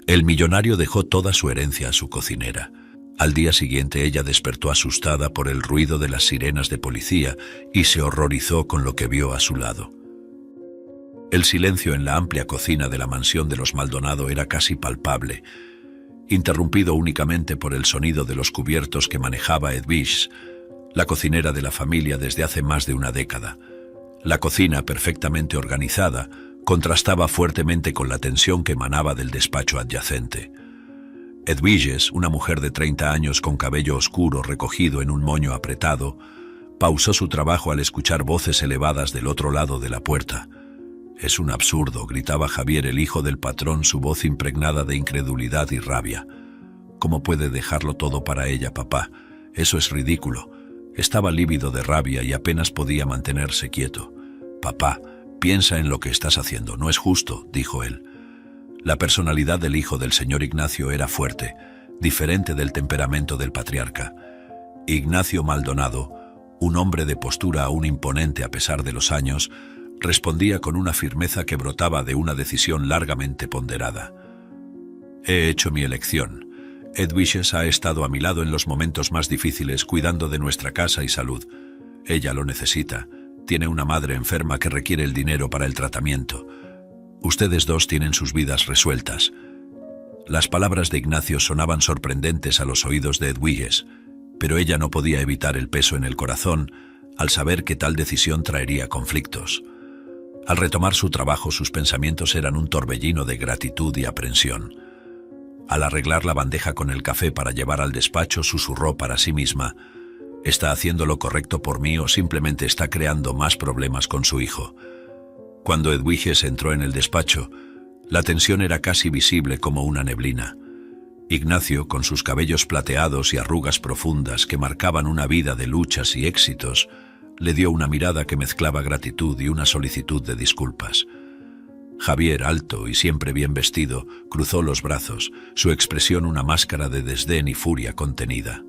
El millonario dejó toda su herencia a su cocinera. Al día siguiente ella despertó asustada por el ruido de las sirenas de policía y se horrorizó con lo que vio a su lado. El silencio en la amplia cocina de la mansión de los Maldonado era casi palpable, interrumpido únicamente por el sonido de los cubiertos que manejaba Edwige, la cocinera de la familia desde hace más de una década. La cocina, perfectamente organizada, contrastaba fuertemente con la tensión que emanaba del despacho adyacente. Edwige, una mujer de 30 años con cabello oscuro recogido en un moño apretado, pausó su trabajo al escuchar voces elevadas del otro lado de la puerta. «Es un absurdo», gritaba Javier, el hijo del patrón, su voz impregnada de incredulidad y rabia. «¿Cómo puede dejarlo todo para ella, papá? Eso es ridículo». Estaba lívido de rabia y apenas podía mantenerse quieto. «Papá, piensa en lo que estás haciendo, no es justo», dijo él. La personalidad del hijo del señor Ignacio era fuerte, diferente del temperamento del patriarca. Ignacio Maldonado, un hombre de postura aún imponente a pesar de los años, respondía con una firmeza que brotaba de una decisión largamente ponderada. «He hecho mi elección. Edwige ha estado a mi lado en los momentos más difíciles, cuidando de nuestra casa y salud. Ella lo necesita. Tiene una madre enferma que requiere el dinero para el tratamiento. Ustedes dos tienen sus vidas resueltas». Las palabras de Ignacio sonaban sorprendentes a los oídos de Edwige, pero ella no podía evitar el peso en el corazón al saber que tal decisión traería conflictos. Al retomar su trabajo, sus pensamientos eran un torbellino de gratitud y aprensión. Al arreglar la bandeja con el café para llevar al despacho, susurró para sí misma: «¿Está haciendo lo correcto por mí o simplemente está creando más problemas con su hijo?». Cuando Edwige entró en el despacho, la tensión era casi visible como una neblina. Ignacio, con sus cabellos plateados y arrugas profundas que marcaban una vida de luchas y éxitos, le dio una mirada que mezclaba gratitud y una solicitud de disculpas. Javier, alto y siempre bien vestido, cruzó los brazos, su expresión una máscara de desdén y furia contenida.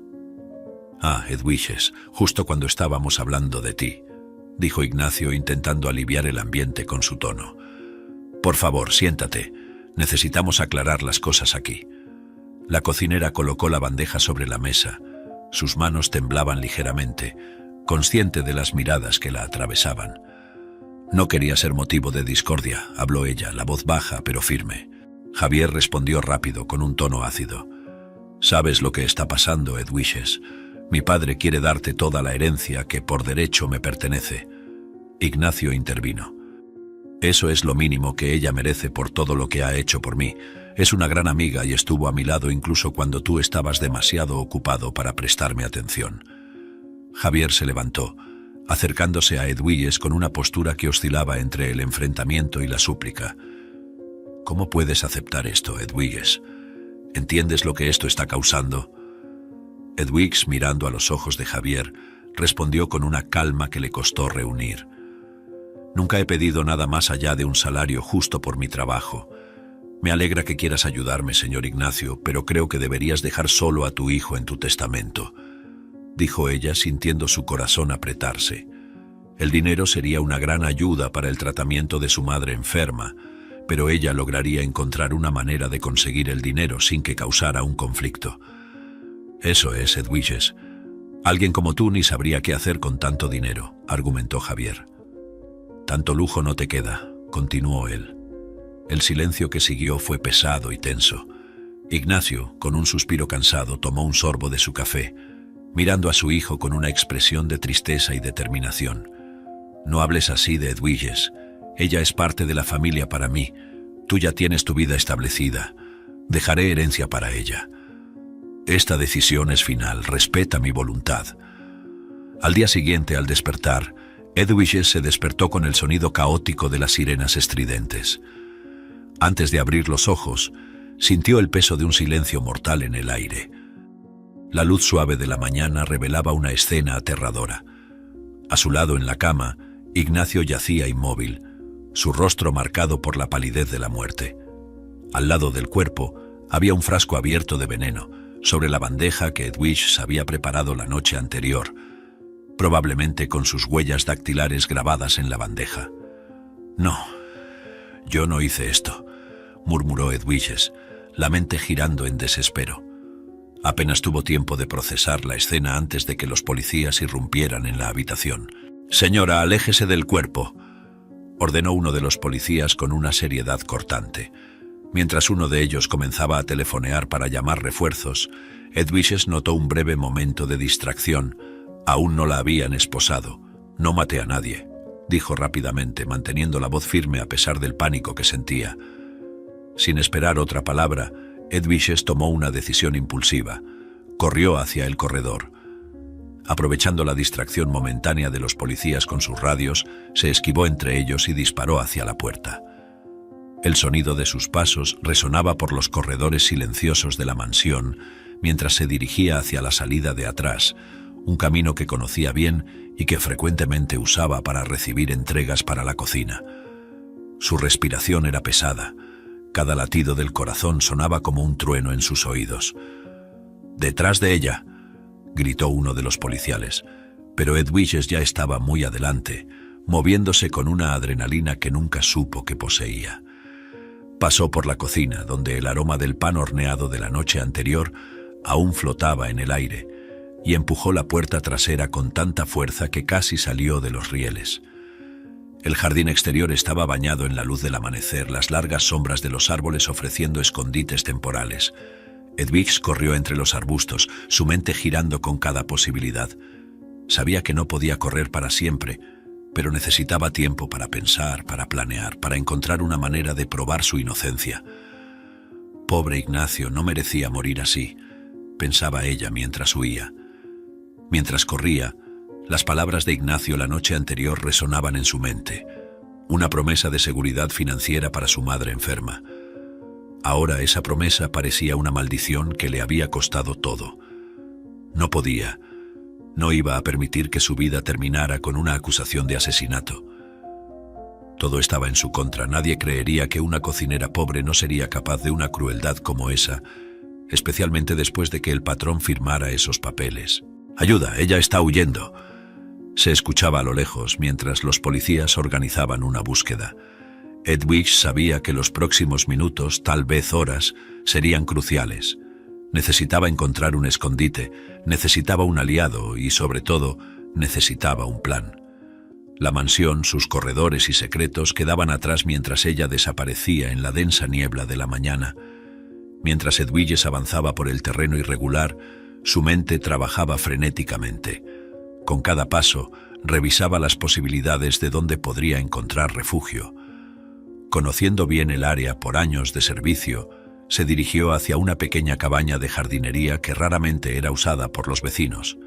«Ah, Edwige, justo cuando estábamos hablando de ti», dijo Ignacio, intentando aliviar el ambiente con su tono. «Por favor, siéntate. Necesitamos aclarar las cosas aquí». La cocinera colocó la bandeja sobre la mesa. Sus manos temblaban ligeramente, consciente de las miradas que la atravesaban. «No quería ser motivo de discordia», habló ella, la voz baja pero firme. Javier respondió rápido, con un tono ácido. «Sabes lo que está pasando, Edwige. Mi padre quiere darte toda la herencia que por derecho me pertenece». Ignacio intervino. «Eso es lo mínimo que ella merece por todo lo que ha hecho por mí. Es una gran amiga y estuvo a mi lado incluso cuando tú estabas demasiado ocupado para prestarme atención». Javier se levantó, acercándose a Edwige con una postura que oscilaba entre el enfrentamiento y la súplica. «¿Cómo puedes aceptar esto, Edwige? ¿Entiendes lo que esto está causando?». Edwige, mirando a los ojos de Javier, respondió con una calma que le costó reunir. «Nunca he pedido nada más allá de un salario justo por mi trabajo. Me alegra que quieras ayudarme, señor Ignacio, pero creo que deberías dejar solo a tu hijo en tu testamento», dijo ella, sintiendo su corazón apretarse. El dinero sería una gran ayuda para el tratamiento de su madre enferma, pero ella lograría encontrar una manera de conseguir el dinero sin que causara un conflicto. «Eso es, Edwige. Alguien como tú ni sabría qué hacer con tanto dinero», argumentó Javier. «Tanto lujo no te queda», continuó él. El silencio que siguió fue pesado y tenso. Ignacio, con un suspiro cansado, tomó un sorbo de su café, mirando a su hijo con una expresión de tristeza y determinación. «No hables así de Edwige. Ella es parte de la familia para mí. Tú ya tienes tu vida establecida. Dejaré herencia para ella. Esta decisión es final. Respeta mi voluntad». Al día siguiente, al despertar, Edwige se despertó con el sonido caótico de las sirenas estridentes. Antes de abrir los ojos, sintió el peso de un silencio mortal en el aire. La luz suave de la mañana revelaba una escena aterradora. A su lado en la cama, Ignacio yacía inmóvil, su rostro marcado por la palidez de la muerte. Al lado del cuerpo había un frasco abierto de veneno, sobre la bandeja que Edwige había preparado la noche anterior, probablemente con sus huellas dactilares grabadas en la bandeja. «No, yo no hice esto», murmuró Edwige, la mente girando en desespero. Apenas tuvo tiempo de procesar la escena antes de que los policías irrumpieran en la habitación. «Señora, aléjese del cuerpo», ordenó uno de los policías con una seriedad cortante. Mientras uno de ellos comenzaba a telefonear para llamar refuerzos, Edwishes notó un breve momento de distracción. Aún no la habían esposado. «No maté a nadie», dijo rápidamente, manteniendo la voz firme a pesar del pánico que sentía. Sin esperar otra palabra, Edwishes tomó una decisión impulsiva. Corrió hacia el corredor. Aprovechando la distracción momentánea de los policías con sus radios, se esquivó entre ellos y disparó hacia la puerta. El sonido de sus pasos resonaba por los corredores silenciosos de la mansión mientras se dirigía hacia la salida de atrás, un camino que conocía bien y que frecuentemente usaba para recibir entregas para la cocina. Su respiración era pesada. Cada latido del corazón sonaba como un trueno en sus oídos. «¡Detrás de ella!», gritó uno de los policiales, pero Edwishes ya estaba muy adelante, moviéndose con una adrenalina que nunca supo que poseía. Pasó por la cocina, donde el aroma del pan horneado de la noche anterior aún flotaba en el aire, y empujó la puerta trasera con tanta fuerza que casi salió de los rieles. El jardín exterior estaba bañado en la luz del amanecer, las largas sombras de los árboles ofreciendo escondites temporales. Edwiges corrió entre los arbustos, su mente girando con cada posibilidad. Sabía que no podía correr para siempre, pero necesitaba tiempo para pensar, para planear, para encontrar una manera de probar su inocencia. Pobre Ignacio, no merecía morir así, pensaba ella mientras huía. Mientras corría, las palabras de Ignacio la noche anterior resonaban en su mente, una promesa de seguridad financiera para su madre enferma. Ahora esa promesa parecía una maldición que le había costado todo. No iba a permitir que su vida terminara con una acusación de asesinato. Todo estaba en su contra. Nadie creería que una cocinera pobre no sería capaz de una crueldad como esa, especialmente después de que el patrón firmara esos papeles. «¡Ayuda! ¡Ella está huyendo!», se escuchaba a lo lejos mientras los policías organizaban una búsqueda. Edwiges sabía que los próximos minutos, tal vez horas, serían cruciales. Necesitaba encontrar un escondite, necesitaba un aliado y, sobre todo, necesitaba un plan. La mansión, sus corredores y secretos quedaban atrás mientras ella desaparecía en la densa niebla de la mañana. Mientras Edwiges avanzaba por el terreno irregular, su mente trabajaba frenéticamente. Con cada paso, revisaba las posibilidades de dónde podría encontrar refugio. Conociendo bien el área por años de servicio, se dirigió hacia una pequeña cabaña de jardinería que raramente era usada por los vecinos.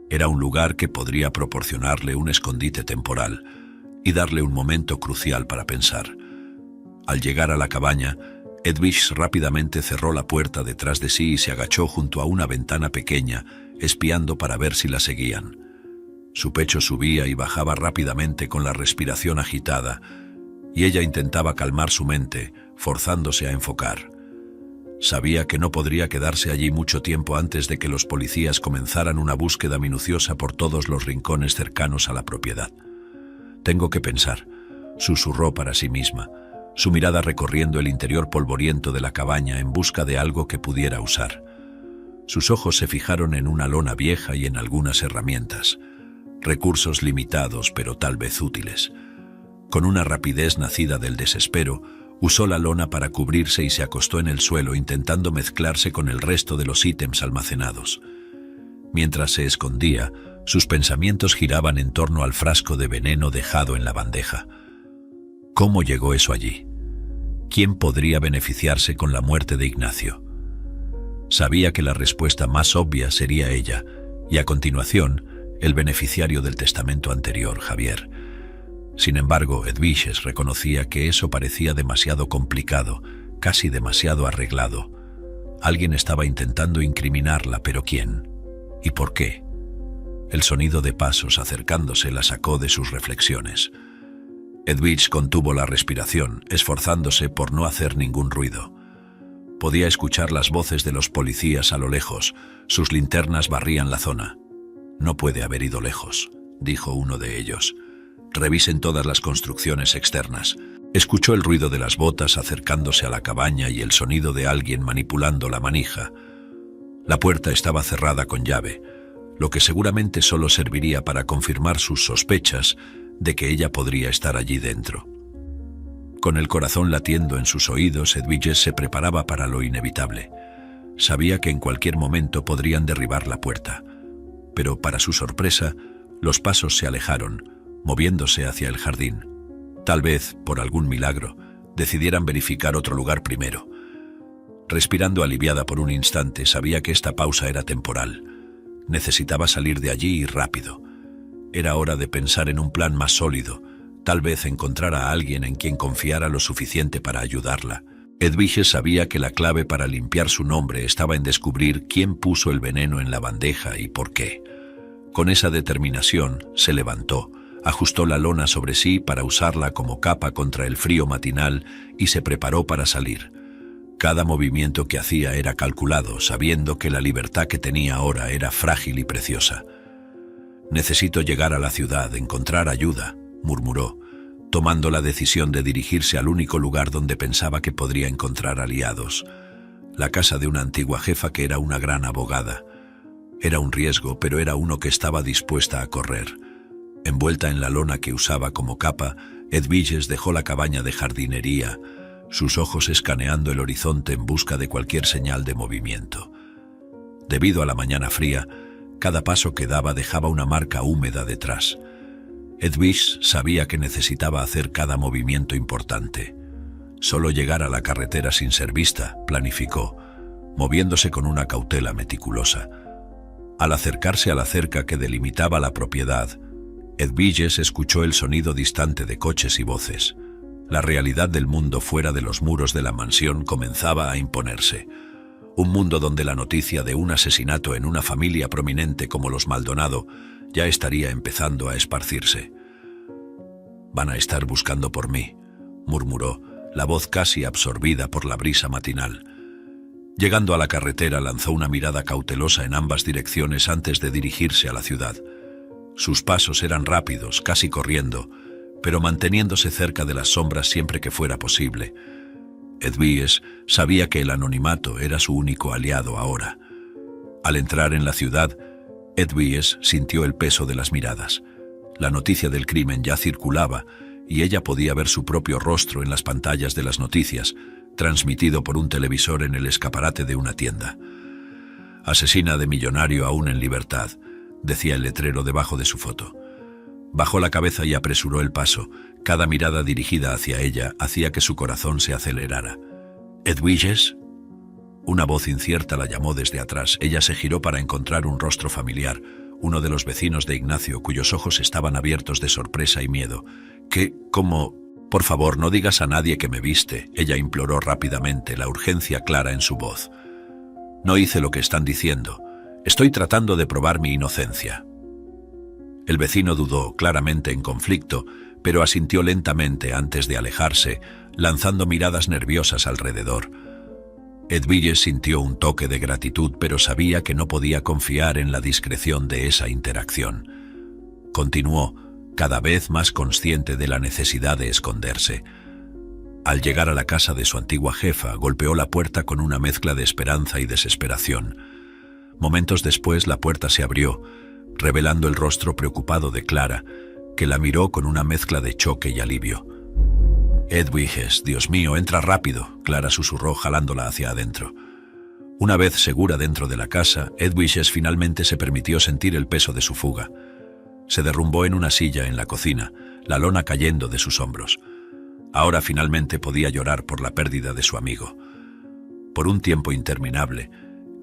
Era un lugar que podría proporcionarle un escondite temporal y darle un momento crucial para pensar. Al llegar a la cabaña, Edwiges rápidamente cerró la puerta detrás de sí y se agachó junto a una ventana pequeña, espiando para ver si la seguían. Su pecho subía y bajaba rápidamente con la respiración agitada, y ella intentaba calmar su mente, forzándose a enfocar. Sabía que no podría quedarse allí mucho tiempo antes de que los policías comenzaran una búsqueda minuciosa por todos los rincones cercanos a la propiedad. «Tengo que pensar», susurró para sí misma, su mirada recorriendo el interior polvoriento de la cabaña en busca de algo que pudiera usar. Sus ojos se fijaron en una lona vieja y en algunas herramientas, recursos limitados pero tal vez útiles. Con una rapidez nacida del desespero, usó la lona para cubrirse y se acostó en el suelo intentando mezclarse con el resto de los ítems almacenados. Mientras se escondía, sus pensamientos giraban en torno al frasco de veneno dejado en la bandeja. ¿Cómo llegó eso allí? ¿Quién podría beneficiarse con la muerte de Ignacio? Sabía que la respuesta más obvia sería ella, y a continuación, el beneficiario del testamento anterior, Javier. Sin embargo, Edwishes reconocía que eso parecía demasiado complicado, casi demasiado arreglado. Alguien estaba intentando incriminarla, pero ¿quién? ¿Y por qué? El sonido de pasos acercándose la sacó de sus reflexiones. Edwiges contuvo la respiración, esforzándose por no hacer ningún ruido. Podía escuchar las voces de los policías a lo lejos, sus linternas barrían la zona. «No puede haber ido lejos», dijo uno de ellos. «Revisen todas las construcciones externas». Escuchó el ruido de las botas acercándose a la cabaña y el sonido de alguien manipulando la manija. La puerta estaba cerrada con llave, lo que seguramente solo serviría para confirmar sus sospechas de que ella podría estar allí dentro. Con el corazón latiendo en sus oídos, Edwiges se preparaba para lo inevitable. Sabía que en cualquier momento podrían derribar la puerta, pero para su sorpresa, los pasos se alejaron, moviéndose hacia el jardín. Tal vez, por algún milagro, decidieran verificar otro lugar primero. Respirando aliviada por un instante, sabía que esta pausa era temporal. Necesitaba salir de allí y rápido. Era hora de pensar en un plan más sólido, tal vez encontrar a alguien en quien confiara lo suficiente para ayudarla. Edwiges sabía que la clave para limpiar su nombre estaba en descubrir quién puso el veneno en la bandeja y por qué. Con esa determinación, se levantó, ajustó la lona sobre sí para usarla como capa contra el frío matinal y se preparó para salir. Cada movimiento que hacía era calculado, sabiendo que la libertad que tenía ahora era frágil y preciosa. «Necesito llegar a la ciudad, encontrar ayuda», murmuró, tomando la decisión de dirigirse al único lugar donde pensaba que podría encontrar aliados, la casa de una antigua jefa que era una gran abogada. Era un riesgo, pero era uno que estaba dispuesta a correr. Envuelta en la lona que usaba como capa, Edwiges dejó la cabaña de jardinería, sus ojos escaneando el horizonte en busca de cualquier señal de movimiento. Debido a la mañana fría, cada paso que daba dejaba una marca húmeda detrás. Edwiges sabía que necesitaba hacer cada movimiento importante. Solo llegar a la carretera sin ser vista, planificó, moviéndose con una cautela meticulosa. Al acercarse a la cerca que delimitaba la propiedad, Edwiges escuchó el sonido distante de coches y voces. La realidad del mundo fuera de los muros de la mansión comenzaba a imponerse. Un mundo donde la noticia de un asesinato en una familia prominente como los Maldonado ya estaría empezando a esparcirse. «Van a estar buscando por mí», murmuró, la voz casi absorbida por la brisa matinal. Llegando a la carretera, lanzó una mirada cautelosa en ambas direcciones antes de dirigirse a la ciudad. Sus pasos eran rápidos, casi corriendo, pero manteniéndose cerca de las sombras siempre que fuera posible. Edwiges sabía que el anonimato era su único aliado ahora. Al entrar en la ciudad, Edwiges sintió el peso de las miradas. La noticia del crimen ya circulaba y ella podía ver su propio rostro en las pantallas de las noticias, transmitido por un televisor en el escaparate de una tienda. «Asesina de millonario aún en libertad», decía el letrero debajo de su foto. Bajó la cabeza y apresuró el paso. Cada mirada dirigida hacia ella hacía que su corazón se acelerara. «¿Edwiges?». Una voz incierta la llamó desde atrás. Ella se giró para encontrar un rostro familiar, uno de los vecinos de Ignacio, cuyos ojos estaban abiertos de sorpresa y miedo. «¿Qué? ¿Cómo? Por favor, no digas a nadie que me viste», ella imploró rápidamente, la urgencia clara en su voz. «No hice lo que están diciendo. Estoy tratando de probar mi inocencia». El vecino dudó, claramente en conflicto, pero asintió lentamente antes de alejarse, lanzando miradas nerviosas alrededor. Edwiges sintió un toque de gratitud, pero sabía que no podía confiar en la discreción de esa interacción. Continuó, cada vez más consciente de la necesidad de esconderse. Al llegar a la casa de su antigua jefa, golpeó la puerta con una mezcla de esperanza y desesperación. Momentos después, la puerta se abrió, revelando el rostro preocupado de Clara, que la miró con una mezcla de choque y alivio. «Edwiges, Dios mío, entra rápido», Clara susurró jalándola hacia adentro. Una vez segura dentro de la casa, Edwiges finalmente se permitió sentir el peso de su fuga. Se derrumbó en una silla en la cocina, la lona cayendo de sus hombros. Ahora finalmente podía llorar por la pérdida de su amigo. Por un tiempo interminable,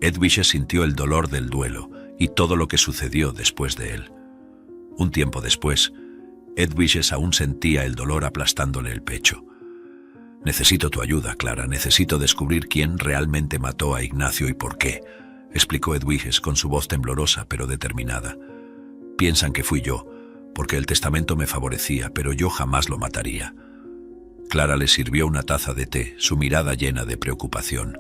Edwiges sintió el dolor del duelo y todo lo que sucedió después de él. Un tiempo después, Edwiges aún sentía el dolor aplastándole el pecho. «Necesito tu ayuda, Clara, necesito descubrir quién realmente mató a Ignacio y por qué», explicó Edwiges con su voz temblorosa pero determinada. «Piensan que fui yo, porque el testamento me favorecía, pero yo jamás lo mataría». Clara le sirvió una taza de té, su mirada llena de preocupación.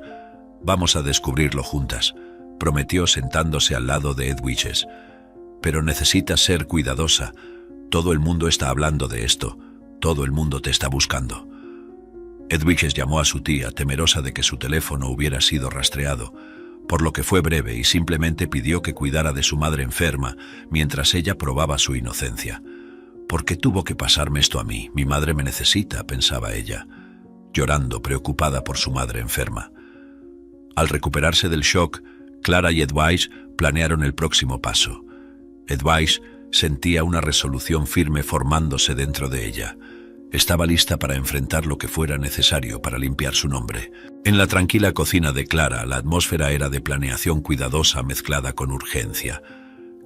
«Vamos a descubrirlo juntas», prometió sentándose al lado de Edwiges. «Pero necesitas ser cuidadosa. Todo el mundo está hablando de esto. Todo el mundo te está buscando». Edwiges llamó a su tía, temerosa de que su teléfono hubiera sido rastreado, por lo que fue breve y simplemente pidió que cuidara de su madre enferma mientras ella probaba su inocencia. «¿Por qué tuvo que pasarme esto a mí? Mi madre me necesita», pensaba ella, llorando, preocupada por su madre enferma. Al recuperarse del shock, Clara y Edwige planearon el próximo paso. Edwige sentía una resolución firme formándose dentro de ella. Estaba lista para enfrentar lo que fuera necesario para limpiar su nombre. En la tranquila cocina de Clara, la atmósfera era de planeación cuidadosa mezclada con urgencia.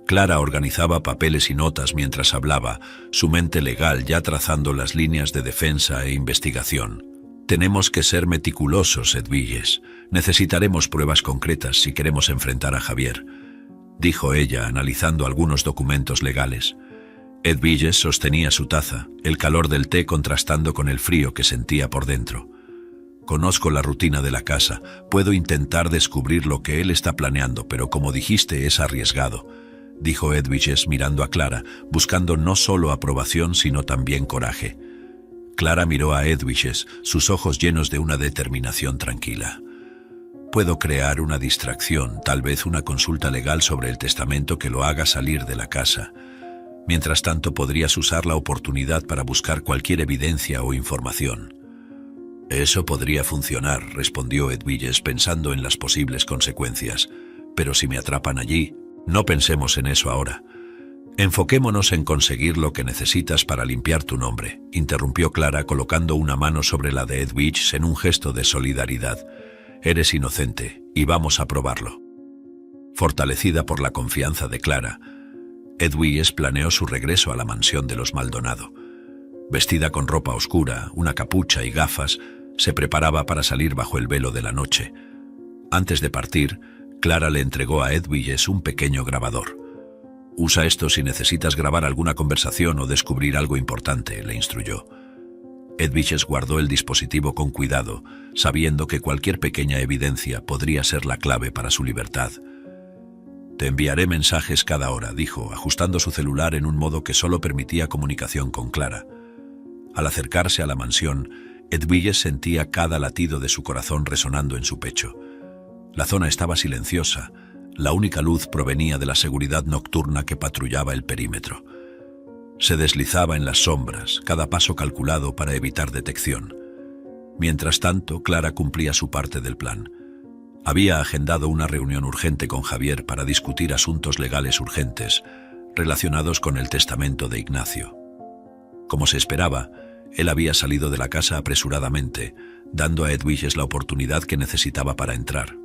Clara organizaba papeles y notas mientras hablaba, su mente legal ya trazando las líneas de defensa e investigación. «Tenemos que ser meticulosos, Edwiges. Necesitaremos pruebas concretas si queremos enfrentar a Javier», dijo ella, analizando algunos documentos legales. Edwiges sostenía su taza, el calor del té contrastando con el frío que sentía por dentro. «Conozco la rutina de la casa, puedo intentar descubrir lo que él está planeando, pero como dijiste es arriesgado», dijo Edwiges mirando a Clara, buscando no solo aprobación sino también coraje. Clara miró a Edwiges, sus ojos llenos de una determinación tranquila. «Puedo crear una distracción, tal vez una consulta legal sobre el testamento que lo haga salir de la casa. Mientras tanto podrías usar la oportunidad para buscar cualquier evidencia o información». «Eso podría funcionar», respondió Edwiges pensando en las posibles consecuencias. «Pero si me atrapan allí, no pensemos en eso ahora. Enfoquémonos en conseguir lo que necesitas para limpiar tu nombre», interrumpió Clara colocando una mano sobre la de Edwiges en un gesto de solidaridad. «Eres inocente y vamos a probarlo». Fortalecida por la confianza de Clara, Edwiges planeó su regreso a la mansión de los Maldonado. Vestida con ropa oscura, una capucha y gafas, se preparaba para salir bajo el velo de la noche. Antes de partir, Clara le entregó a Edwiges un pequeño grabador. «Usa esto si necesitas grabar alguna conversación o descubrir algo importante», le instruyó. Edwiges guardó el dispositivo con cuidado, sabiendo que cualquier pequeña evidencia podría ser la clave para su libertad. «Te enviaré mensajes cada hora», dijo, ajustando su celular en un modo que solo permitía comunicación con Clara. Al acercarse a la mansión, Edwiges sentía cada latido de su corazón resonando en su pecho. La zona estaba silenciosa. La única luz provenía de la seguridad nocturna que patrullaba el perímetro. Se deslizaba en las sombras, cada paso calculado para evitar detección. Mientras tanto, Clara cumplía su parte del plan. Había agendado una reunión urgente con Javier para discutir asuntos legales urgentes relacionados con el testamento de Ignacio. Como se esperaba, él había salido de la casa apresuradamente, dando a Edwiges la oportunidad que necesitaba para entrar.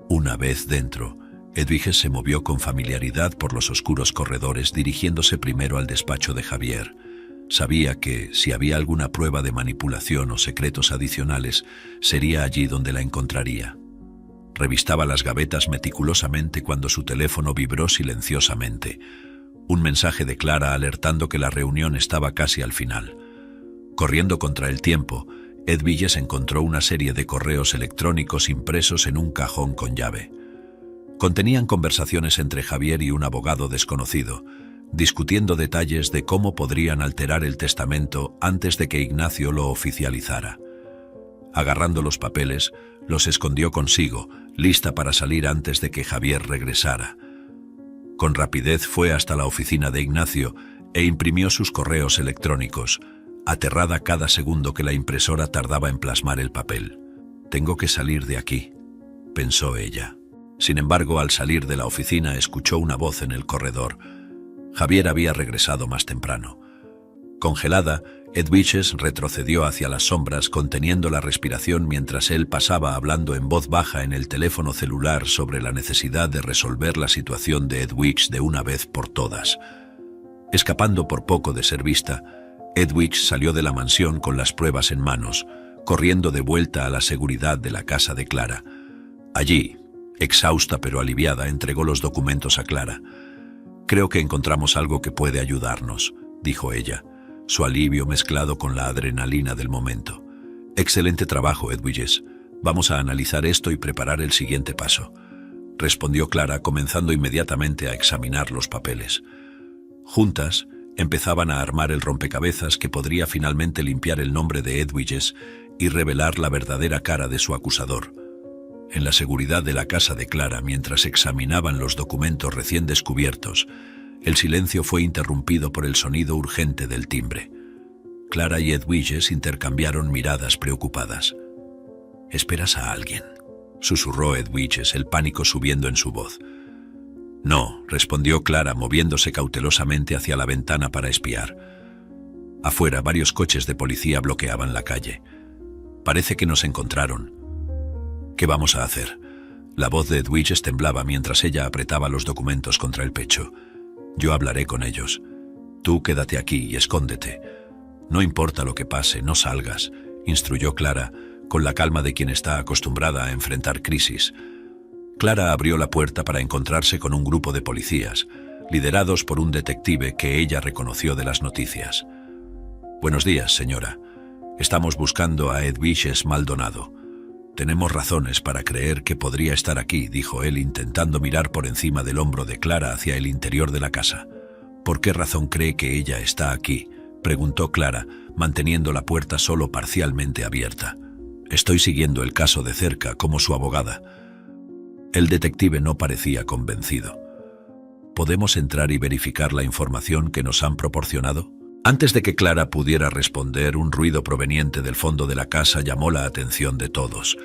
Una vez dentro, Edwiges se movió con familiaridad por los oscuros corredores, dirigiéndose primero al despacho de Javier. Sabía que, si había alguna prueba de manipulación o secretos adicionales, sería allí donde la encontraría. Revistaba las gavetas meticulosamente cuando su teléfono vibró silenciosamente. Un mensaje de Clara alertando que la reunión estaba casi al final. Corriendo contra el tiempo, Edwiges encontró una serie de correos electrónicos impresos en un cajón con llave. Contenían conversaciones entre Javier y un abogado desconocido, discutiendo detalles de cómo podrían alterar el testamento antes de que Ignacio lo oficializara. Agarrando los papeles, los escondió consigo, lista para salir antes de que Javier regresara. Con rapidez fue hasta la oficina de Ignacio e imprimió sus correos electrónicos, aterrada cada segundo que la impresora tardaba en plasmar el papel. «Tengo que salir de aquí», pensó ella. Sin embargo, al salir de la oficina escuchó una voz en el corredor. Javier había regresado más temprano. Congelada, Edwiges retrocedió hacia las sombras, conteniendo la respiración mientras él pasaba hablando en voz baja en el teléfono celular sobre la necesidad de resolver la situación de Edwiges de una vez por todas. Escapando por poco de ser vista, Edwiges salió de la mansión con las pruebas en manos, corriendo de vuelta a la seguridad de la casa de Clara. Allí, exhausta pero aliviada, entregó los documentos a Clara. «Creo que encontramos algo que puede ayudarnos», dijo ella, su alivio mezclado con la adrenalina del momento. «Excelente trabajo, Edwiges. Vamos a analizar esto y preparar el siguiente paso», respondió Clara, comenzando inmediatamente a examinar los papeles. Juntas, empezaban a armar el rompecabezas que podría finalmente limpiar el nombre de Edwiges y revelar la verdadera cara de su acusador. En la seguridad de la casa de Clara, mientras examinaban los documentos recién descubiertos, el silencio fue interrumpido por el sonido urgente del timbre. Clara y Edwiges intercambiaron miradas preocupadas. «¿Esperas a alguien?», susurró Edwiges, el pánico subiendo en su voz. «No», respondió Clara, moviéndose cautelosamente hacia la ventana para espiar. Afuera, varios coches de policía bloqueaban la calle. «Parece que nos encontraron». «¿Qué vamos a hacer?». La voz de Edwiges temblaba mientras ella apretaba los documentos contra el pecho. «Yo hablaré con ellos. Tú quédate aquí y escóndete. No importa lo que pase, no salgas», instruyó Clara, con la calma de quien está acostumbrada a enfrentar crisis. Clara abrió la puerta para encontrarse con un grupo de policías, liderados por un detective que ella reconoció de las noticias. «Buenos días, señora. Estamos buscando a Edwiges Maldonado. Tenemos razones para creer que podría estar aquí», dijo él, intentando mirar por encima del hombro de Clara hacia el interior de la casa. «¿Por qué razón cree que ella está aquí?», preguntó Clara, manteniendo la puerta solo parcialmente abierta. «Estoy siguiendo el caso de cerca como su abogada». El detective no parecía convencido. «¿Podemos entrar y verificar la información que nos han proporcionado?». Antes de que Clara pudiera responder, un ruido proveniente del fondo de la casa llamó la atención de todos.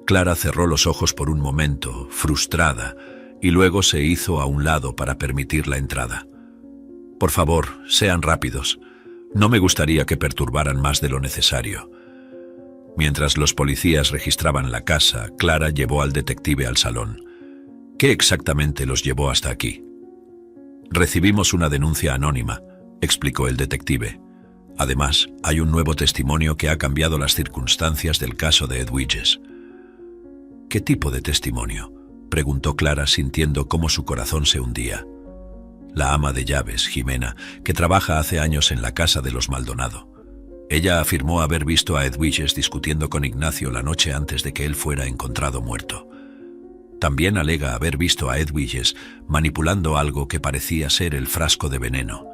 Clara cerró los ojos por un momento, frustrada, y luego se hizo a un lado para permitir la entrada. «Por favor, sean rápidos. No me gustaría que perturbaran más de lo necesario». Mientras los policías registraban la casa, Clara llevó al detective al salón. «¿Qué exactamente los llevó hasta aquí?». «Recibimos una denuncia anónima», explicó el detective. «Además, hay un nuevo testimonio que ha cambiado las circunstancias del caso de Edwiges». «¿Qué tipo de testimonio?», preguntó Clara, sintiendo cómo su corazón se hundía. «La ama de llaves, Jimena, que trabaja hace años en la casa de los Maldonado. Ella afirmó haber visto a Edwiges discutiendo con Ignacio la noche antes de que él fuera encontrado muerto. También alega haber visto a Edwiges manipulando algo que parecía ser el frasco de veneno».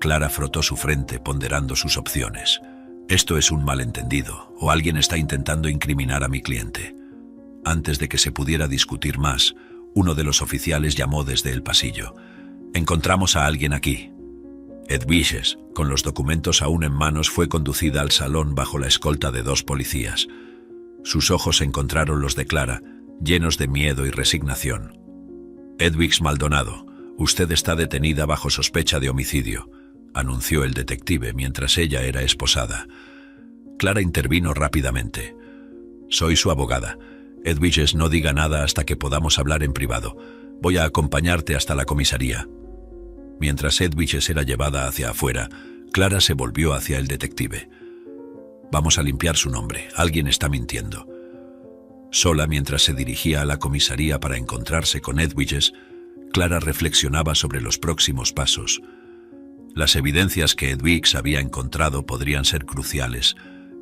Clara frotó su frente, ponderando sus opciones. «Esto es un malentendido, o alguien está intentando incriminar a mi cliente». Antes de que se pudiera discutir más, uno de los oficiales llamó desde el pasillo. «Encontramos a alguien aquí». Edwiges, con los documentos aún en manos, fue conducida al salón bajo la escolta de 2 policías. Sus ojos encontraron los de Clara, llenos de miedo y resignación. «Edwiges Maldonado, usted está detenida bajo sospecha de homicidio», anunció el detective mientras ella era esposada. Clara intervino rápidamente. «Soy su abogada. Edwiges, no diga nada hasta que podamos hablar en privado. Voy a acompañarte hasta la comisaría». Mientras Edwiges era llevada hacia afuera, Clara se volvió hacia el detective. «Vamos a limpiar su nombre. Alguien está mintiendo». Sola, mientras se dirigía a la comisaría para encontrarse con Edwiges, Clara reflexionaba sobre los próximos pasos. Las evidencias que Edwiges había encontrado podrían ser cruciales,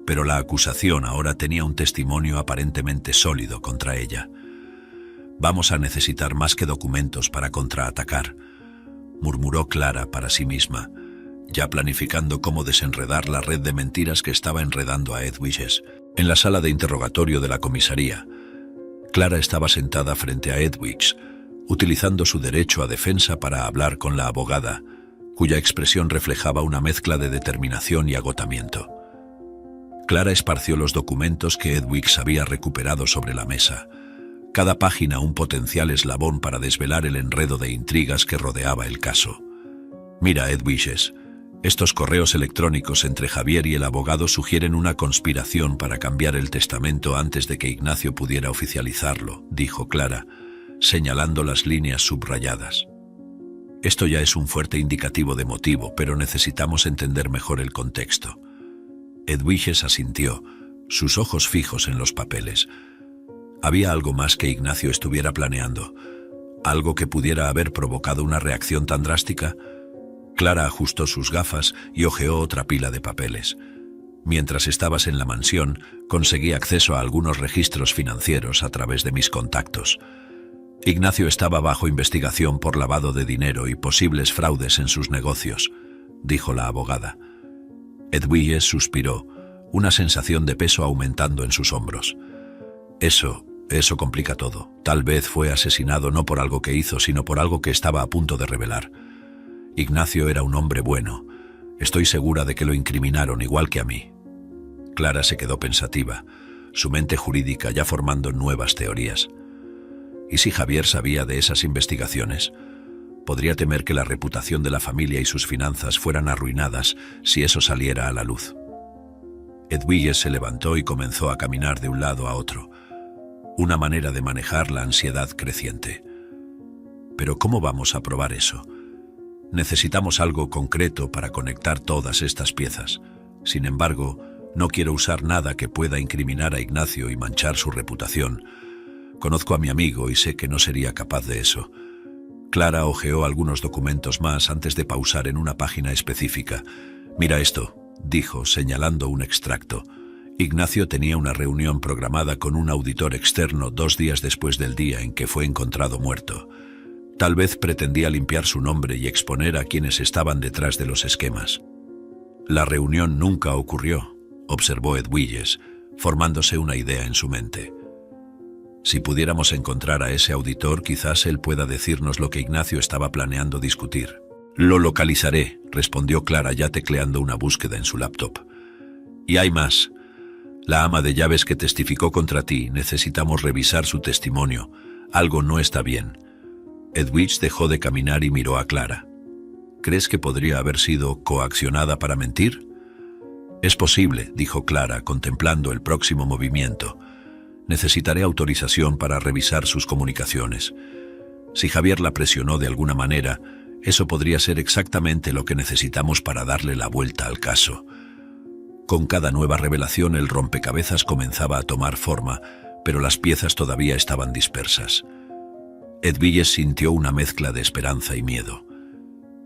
pero la acusación ahora tenía un testimonio aparentemente sólido contra ella. «Vamos a necesitar más que documentos para contraatacar», murmuró Clara para sí misma, ya planificando cómo desenredar la red de mentiras que estaba enredando a Edwiges. En la sala de interrogatorio de la comisaría, Clara estaba sentada frente a Edwiges, utilizando su derecho a defensa para hablar con la abogada, cuya expresión reflejaba una mezcla de determinación y agotamiento. Clara esparció los documentos que Edwiges había recuperado sobre la mesa, cada página un potencial eslabón para desvelar el enredo de intrigas que rodeaba el caso. «Mira, Edwiges, estos correos electrónicos entre Javier y el abogado sugieren una conspiración para cambiar el testamento antes de que Ignacio pudiera oficializarlo», dijo Clara, señalando las líneas subrayadas. «Esto ya es un fuerte indicativo de motivo, pero necesitamos entender mejor el contexto». Edwiges asintió, sus ojos fijos en los papeles. Había algo más que Ignacio estuviera planeando, algo que pudiera haber provocado una reacción tan drástica. Clara ajustó sus gafas y hojeó otra pila de papeles. «Mientras estabas en la mansión, conseguí acceso a algunos registros financieros a través de mis contactos. Ignacio estaba bajo investigación por lavado de dinero y posibles fraudes en sus negocios», dijo la abogada. Edwiges suspiró, una sensación de peso aumentando en sus hombros. Eso complica todo. Tal vez fue asesinado no por algo que hizo, sino por algo que estaba a punto de revelar. Ignacio era un hombre bueno. Estoy segura de que lo incriminaron igual que a mí. Clara se quedó pensativa, su mente jurídica ya formando nuevas teorías. ¿Y si Javier sabía de esas investigaciones? Podría temer que la reputación de la familia y sus finanzas fueran arruinadas si eso saliera a la luz. Edwige se levantó y comenzó a caminar de un lado a otro, una manera de manejar la ansiedad creciente. Pero ¿cómo vamos a probar eso? Necesitamos algo concreto para conectar todas estas piezas. Sin embargo, no quiero usar nada que pueda incriminar a Ignacio y manchar su reputación. Conozco a mi amigo y sé que no sería capaz de eso. Clara hojeó algunos documentos más antes de pausar en una página específica. «Mira esto», dijo, señalando un extracto. Ignacio tenía una reunión programada con un auditor externo 2 días después del día en que fue encontrado muerto. Tal vez pretendía limpiar su nombre y exponer a quienes estaban detrás de los esquemas. La reunión nunca ocurrió, observó Edwige, formándose una idea en su mente. Si pudiéramos encontrar a ese auditor, quizás él pueda decirnos lo que Ignacio estaba planeando discutir. Lo localizaré, respondió Clara ya tecleando una búsqueda en su laptop. Y hay más. La ama de llaves que testificó contra ti, necesitamos revisar su testimonio. Algo no está bien. Edwige dejó de caminar y miró a Clara. ¿Crees que podría haber sido coaccionada para mentir? Es posible, dijo Clara, contemplando el próximo movimiento. Necesitaré autorización para revisar sus comunicaciones. Si Javier la presionó de alguna manera, eso podría ser exactamente lo que necesitamos para darle la vuelta al caso. Con cada nueva revelación el rompecabezas comenzaba a tomar forma, pero las piezas todavía estaban dispersas. Edwige sintió una mezcla de esperanza y miedo.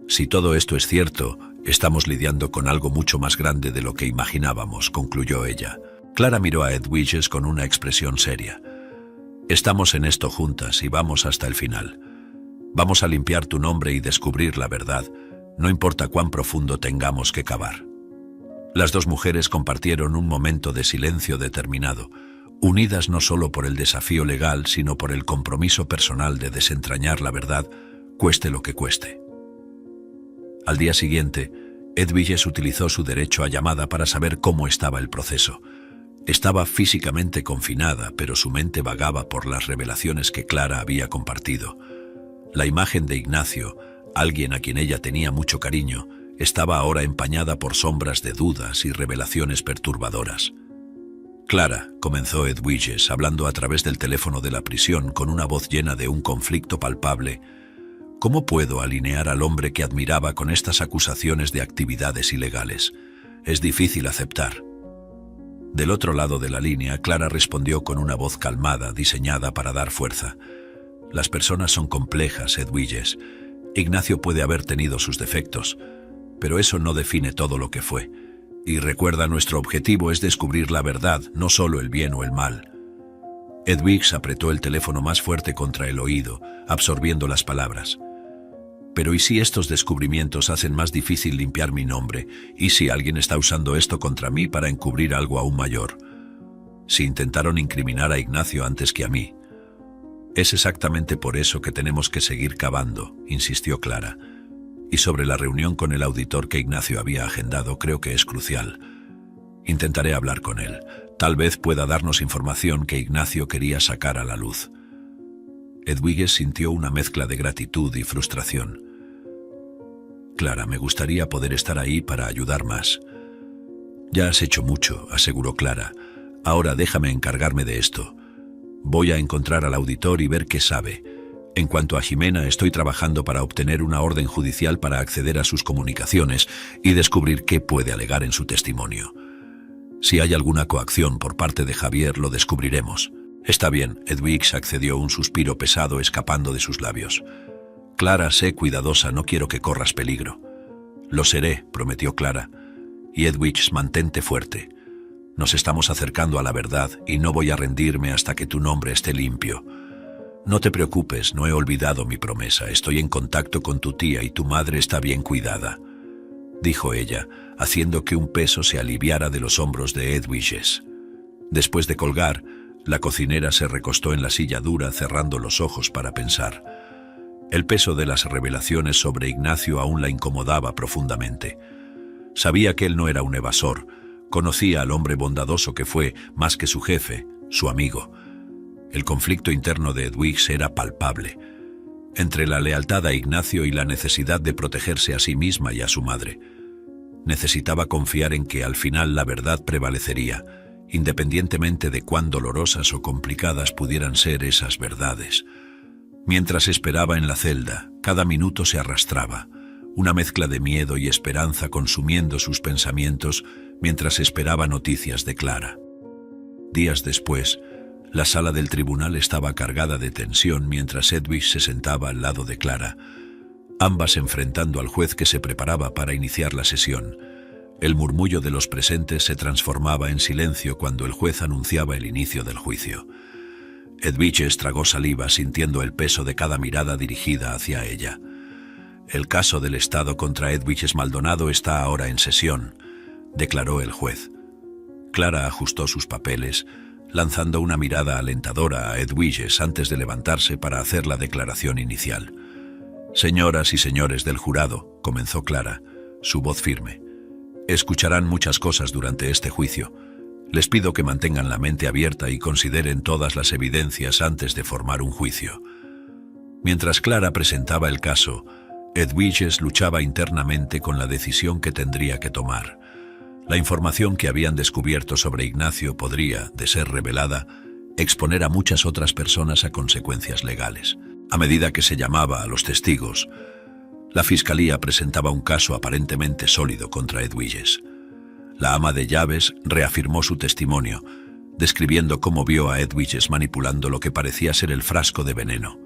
Si todo esto es cierto, estamos lidiando con algo mucho más grande de lo que imaginábamos, concluyó ella. Clara miró a Edwige con una expresión seria. Estamos en esto juntas y vamos hasta el final. Vamos a limpiar tu nombre y descubrir la verdad, no importa cuán profundo tengamos que cavar. Las dos mujeres compartieron un momento de silencio determinado, unidas no solo por el desafío legal, sino por el compromiso personal de desentrañar la verdad, cueste lo que cueste. Al día siguiente, Edwige utilizó su derecho a llamada para saber cómo estaba el proceso. Estaba físicamente confinada, pero su mente vagaba por las revelaciones que Clara había compartido. La imagen de Ignacio, alguien a quien ella tenía mucho cariño, estaba ahora empañada por sombras de dudas y revelaciones perturbadoras. Clara, comenzó Edwige, hablando a través del teléfono de la prisión con una voz llena de un conflicto palpable. ¿Cómo puedo alinear al hombre que admiraba con estas acusaciones de actividades ilegales? Es difícil aceptar. Del otro lado de la línea, Clara respondió con una voz calmada, diseñada para dar fuerza. Las personas son complejas, Edwige. Ignacio puede haber tenido sus defectos, pero eso no define todo lo que fue. Y recuerda, nuestro objetivo es descubrir la verdad, no solo el bien o el mal. Edwige apretó el teléfono más fuerte contra el oído, absorbiendo las palabras. Pero ¿y si estos descubrimientos hacen más difícil limpiar mi nombre? ¿Y si alguien está usando esto contra mí para encubrir algo aún mayor? Si intentaron incriminar a Ignacio antes que a mí. Es exactamente por eso que tenemos que seguir cavando, insistió Clara. Y sobre la reunión con el auditor que Ignacio había agendado, creo que es crucial. Intentaré hablar con él. Tal vez pueda darnos información que Ignacio quería sacar a la luz. Edwige sintió una mezcla de gratitud y frustración. Clara, me gustaría poder estar ahí para ayudar más. Ya has hecho mucho, aseguró Clara. Ahora déjame encargarme de esto. Voy a encontrar al auditor y ver qué sabe. En cuanto a Jimena, estoy trabajando para obtener una orden judicial para acceder a sus comunicaciones y descubrir qué puede alegar en su testimonio. Si hay alguna coacción por parte de Javier, lo descubriremos. Está bien, Edwige accedió, un suspiro pesado escapando de sus labios. Clara, sé cuidadosa, no quiero que corras peligro. Lo seré, prometió Clara. Y Edwige, mantente fuerte. Nos estamos acercando a la verdad y no voy a rendirme hasta que tu nombre esté limpio. No te preocupes, no he olvidado mi promesa. Estoy en contacto con tu tía y tu madre está bien cuidada, dijo ella, haciendo que un peso se aliviara de los hombros de Edwiges. Después de colgar, la cocinera se recostó en la silla dura, cerrando los ojos para pensar. El peso de las revelaciones sobre Ignacio aún la incomodaba profundamente. Sabía que él no era un evasor, conocía al hombre bondadoso que fue, más que su jefe, su amigo. El conflicto interno de Edwiges era palpable, entre la lealtad a Ignacio y la necesidad de protegerse a sí misma y a su madre. Necesitaba confiar en que al final la verdad prevalecería, independientemente de cuán dolorosas o complicadas pudieran ser esas verdades. Mientras esperaba en la celda, cada minuto se arrastraba, una mezcla de miedo y esperanza consumiendo sus pensamientos mientras esperaba noticias de Clara. Días después, la sala del tribunal estaba cargada de tensión mientras Edwiges se sentaba al lado de Clara, ambas enfrentando al juez que se preparaba para iniciar la sesión. El murmullo de los presentes se transformaba en silencio cuando el juez anunciaba el inicio del juicio. Edwiges tragó saliva sintiendo el peso de cada mirada dirigida hacia ella. El caso del Estado contra Edwiges Maldonado está ahora en sesión, declaró el juez. Clara ajustó sus papeles, lanzando una mirada alentadora a Edwiges antes de levantarse para hacer la declaración inicial. Señoras y señores del jurado, comenzó Clara, su voz firme. Escucharán muchas cosas durante este juicio. Les pido que mantengan la mente abierta y consideren todas las evidencias antes de formar un juicio. Mientras Clara presentaba el caso, Edwiges luchaba internamente con la decisión que tendría que tomar. La información que habían descubierto sobre Ignacio podría, de ser revelada, exponer a muchas otras personas a consecuencias legales. A medida que se llamaba a los testigos, la fiscalía presentaba un caso aparentemente sólido contra Edwiges. La ama de llaves reafirmó su testimonio, describiendo cómo vio a Edwiges manipulando lo que parecía ser el frasco de veneno.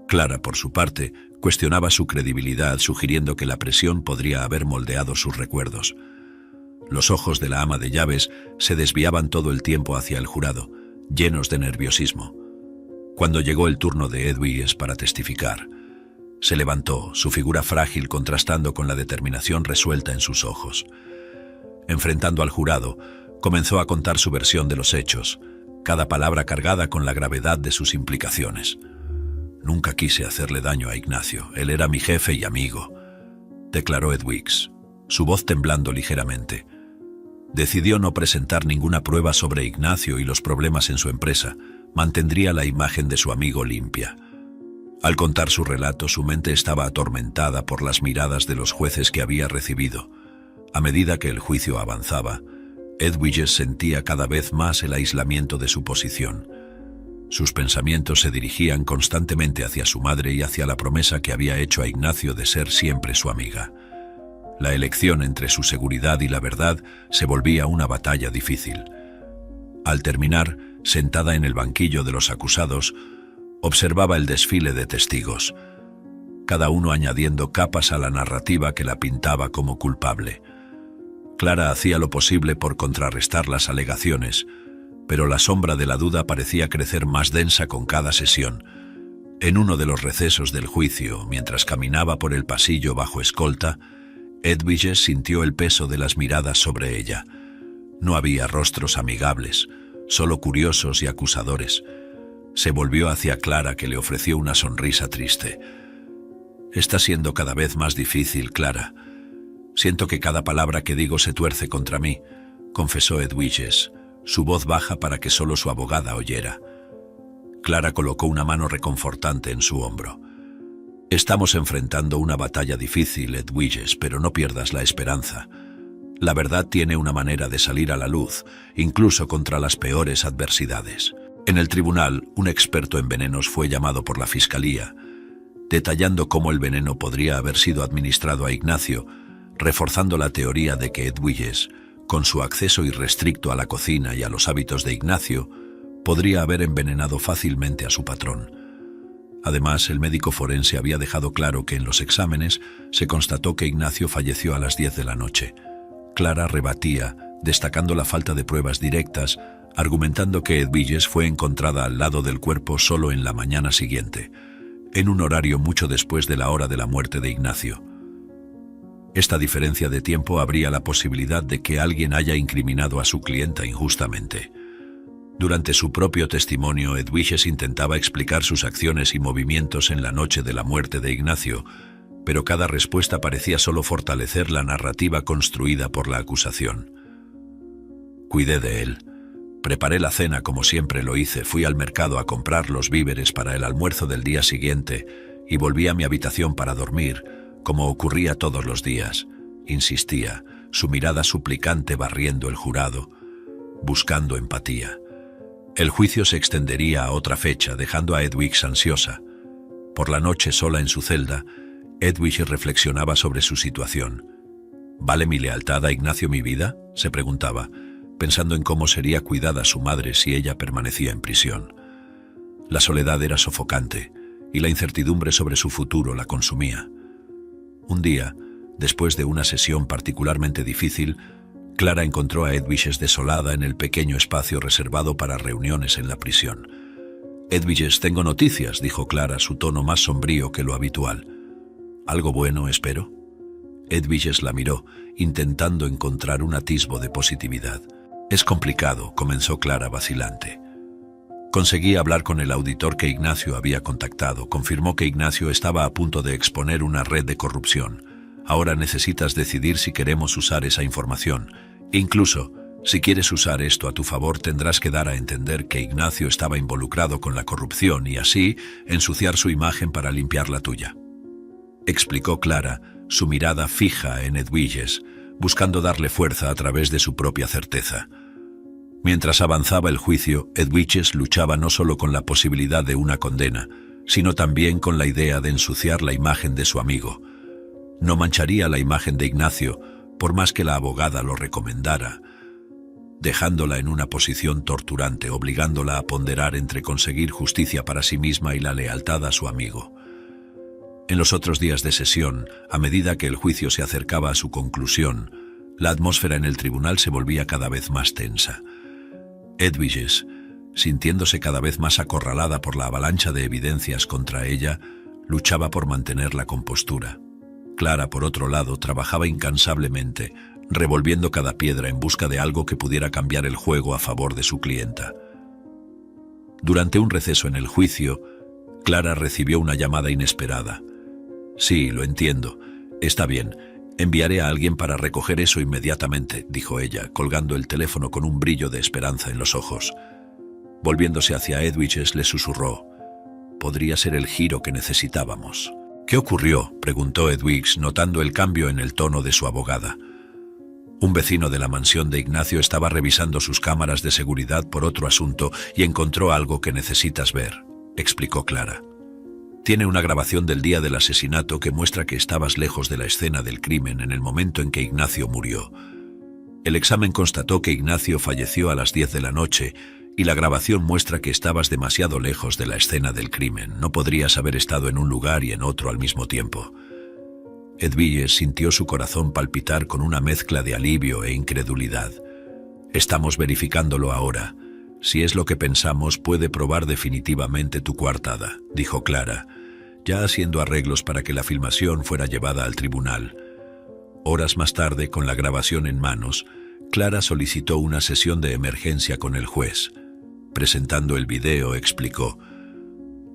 Clara, por su parte, cuestionaba su credibilidad, sugiriendo que la presión podría haber moldeado sus recuerdos. Los ojos de la ama de llaves se desviaban todo el tiempo hacia el jurado, llenos de nerviosismo. Cuando llegó el turno de Edwiges para testificar, se levantó, su figura frágil contrastando con la determinación resuelta en sus ojos. Enfrentando al jurado, comenzó a contar su versión de los hechos, cada palabra cargada con la gravedad de sus implicaciones. Nunca quise hacerle daño a Ignacio, él era mi jefe y amigo, declaró Edwiges, su voz temblando ligeramente. Decidió no presentar ninguna prueba sobre Ignacio y los problemas en su empresa, mantendría la imagen de su amigo limpia. Al contar su relato, su mente estaba atormentada por las miradas de los jueces que había recibido. A medida que el juicio avanzaba, Edwiges sentía cada vez más el aislamiento de su posición. Sus pensamientos se dirigían constantemente hacia su madre y hacia la promesa que había hecho a Ignacio de ser siempre su amiga. La elección entre su seguridad y la verdad se volvía una batalla difícil. Al terminar, sentada en el banquillo de los acusados, observaba el desfile de testigos, cada uno añadiendo capas a la narrativa que la pintaba como culpable. Clara hacía lo posible por contrarrestar las alegaciones, pero la sombra de la duda parecía crecer más densa con cada sesión. En uno de los recesos del juicio, mientras caminaba por el pasillo bajo escolta, Edwiges sintió el peso de las miradas sobre ella. No había rostros amigables, solo curiosos y acusadores. Se volvió hacia Clara, que le ofreció una sonrisa triste. «Está siendo cada vez más difícil, Clara. Siento que cada palabra que digo se tuerce contra mí», confesó Edwiges, su voz baja para que solo su abogada oyera. Clara colocó una mano reconfortante en su hombro. «Estamos enfrentando una batalla difícil, Edwiges, pero no pierdas la esperanza. La verdad tiene una manera de salir a la luz, incluso contra las peores adversidades». En el tribunal, un experto en venenos fue llamado por la fiscalía, detallando cómo el veneno podría haber sido administrado a Ignacio, reforzando la teoría de que Edwiges, con su acceso irrestricto a la cocina y a los hábitos de Ignacio, podría haber envenenado fácilmente a su patrón. Además, el médico forense había dejado claro que en los exámenes se constató que Ignacio falleció a las 10 de la noche. Clara rebatía, destacando la falta de pruebas directas, argumentando que Edwiges fue encontrada al lado del cuerpo solo en la mañana siguiente, en un horario mucho después de la hora de la muerte de Ignacio. Esta diferencia de tiempo abría la posibilidad de que alguien haya incriminado a su clienta injustamente. Durante su propio testimonio, Edwiges intentaba explicar sus acciones y movimientos en la noche de la muerte de Ignacio, pero cada respuesta parecía solo fortalecer la narrativa construida por la acusación. Cuidé de él. Preparé la cena como siempre lo hice, fui al mercado a comprar los víveres para el almuerzo del día siguiente y volví a mi habitación para dormir, como ocurría todos los días, insistía, su mirada suplicante barriendo el jurado, buscando empatía. El juicio se extendería a otra fecha, dejando a Edwiges ansiosa. Por la noche, sola en su celda, Edwiges reflexionaba sobre su situación. ¿Vale mi lealtad a Ignacio mi vida?, se preguntaba, pensando en cómo sería cuidada su madre si ella permanecía en prisión. La soledad era sofocante, y la incertidumbre sobre su futuro la consumía. Un día, después de una sesión particularmente difícil, Clara encontró a Edwiges desolada en el pequeño espacio reservado para reuniones en la prisión. «Edwiges, tengo noticias», dijo Clara, su tono más sombrío que lo habitual. «¿Algo bueno, espero?» Edwiges la miró, intentando encontrar un atisbo de positividad. «Es complicado», comenzó Clara vacilante. Conseguí hablar con el auditor que Ignacio había contactado. Confirmó que Ignacio estaba a punto de exponer una red de corrupción. Ahora necesitas decidir si queremos usar esa información. Incluso, si quieres usar esto a tu favor, tendrás que dar a entender que Ignacio estaba involucrado con la corrupción y así ensuciar su imagen para limpiar la tuya. Explicó Clara, su mirada fija en Edwiges, buscando darle fuerza a través de su propia certeza. Mientras avanzaba el juicio, Edwiges luchaba no solo con la posibilidad de una condena, sino también con la idea de ensuciar la imagen de su amigo. No mancharía la imagen de Ignacio, por más que la abogada lo recomendara, dejándola en una posición torturante, obligándola a ponderar entre conseguir justicia para sí misma y la lealtad a su amigo. En los otros días de sesión, a medida que el juicio se acercaba a su conclusión, la atmósfera en el tribunal se volvía cada vez más tensa. Edwiges, sintiéndose cada vez más acorralada por la avalancha de evidencias contra ella, luchaba por mantener la compostura. Clara, por otro lado, trabajaba incansablemente, revolviendo cada piedra en busca de algo que pudiera cambiar el juego a favor de su clienta. Durante un receso en el juicio, Clara recibió una llamada inesperada. «Sí, lo entiendo. Está bien. Enviaré a alguien para recoger eso inmediatamente», dijo ella, colgando el teléfono con un brillo de esperanza en los ojos. Volviéndose hacia Edwiges, le susurró: «Podría ser el giro que necesitábamos». «¿Qué ocurrió?», preguntó Edwiges, notando el cambio en el tono de su abogada. «Un vecino de la mansión de Ignacio estaba revisando sus cámaras de seguridad por otro asunto y encontró algo que necesitas ver», explicó Clara. «Tiene una grabación del día del asesinato que muestra que estabas lejos de la escena del crimen en el momento en que Ignacio murió. El examen constató que Ignacio falleció a las 10 de la noche y la grabación muestra que estabas demasiado lejos de la escena del crimen. No podrías haber estado en un lugar y en otro al mismo tiempo». Edwiges sintió su corazón palpitar con una mezcla de alivio e incredulidad. «Estamos verificándolo ahora. Si es lo que pensamos, puede probar definitivamente tu coartada», dijo Clara, ya haciendo arreglos para que la filmación fuera llevada al tribunal. Horas más tarde, con la grabación en manos, Clara solicitó una sesión de emergencia con el juez. Presentando el video, explicó: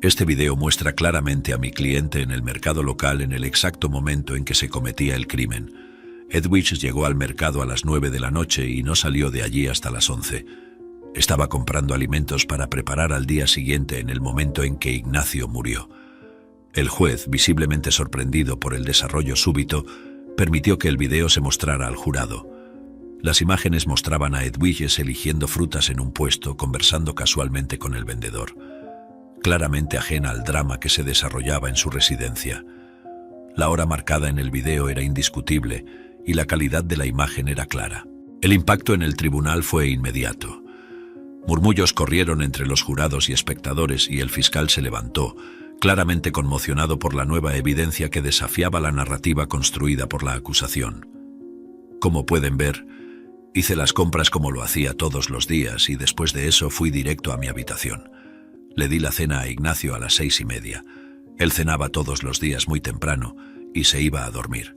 «Este video muestra claramente a mi cliente en el mercado local en el exacto momento en que se cometía el crimen. Edwiges llegó al mercado a las 9 de la noche y no salió de allí hasta las 11. Estaba comprando alimentos para preparar al día siguiente en el momento en que Ignacio murió». El juez, visiblemente sorprendido por el desarrollo súbito, permitió que el video se mostrara al jurado. Las imágenes mostraban a Edwiges eligiendo frutas en un puesto, conversando casualmente con el vendedor, claramente ajena al drama que se desarrollaba en su residencia. La hora marcada en el video era indiscutible y la calidad de la imagen era clara. El impacto en el tribunal fue inmediato. Murmullos corrieron entre los jurados y espectadores y el fiscal se levantó, claramente conmocionado por la nueva evidencia que desafiaba la narrativa construida por la acusación. «Como pueden ver, hice las compras como lo hacía todos los días y después de eso fui directo a mi habitación. Le di la cena a Ignacio a las 6:30. Él cenaba todos los días muy temprano y se iba a dormir.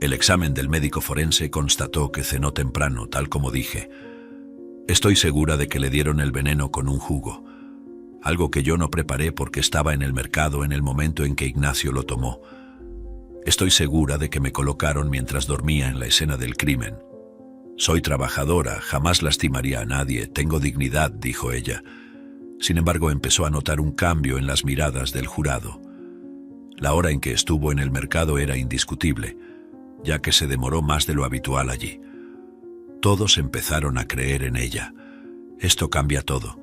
El examen del médico forense constató que cenó temprano, tal como dije. Estoy segura de que le dieron el veneno con un jugo, algo que yo no preparé porque estaba en el mercado en el momento en que Ignacio lo tomó. Estoy segura de que me colocaron mientras dormía en la escena del crimen. Soy trabajadora, jamás lastimaría a nadie, tengo dignidad, dijo ella. Sin embargo, empezó a notar un cambio en las miradas del jurado. La hora en que estuvo en el mercado era indiscutible, ya que se demoró más de lo habitual allí. Todos empezaron a creer en ella. Esto cambia todo,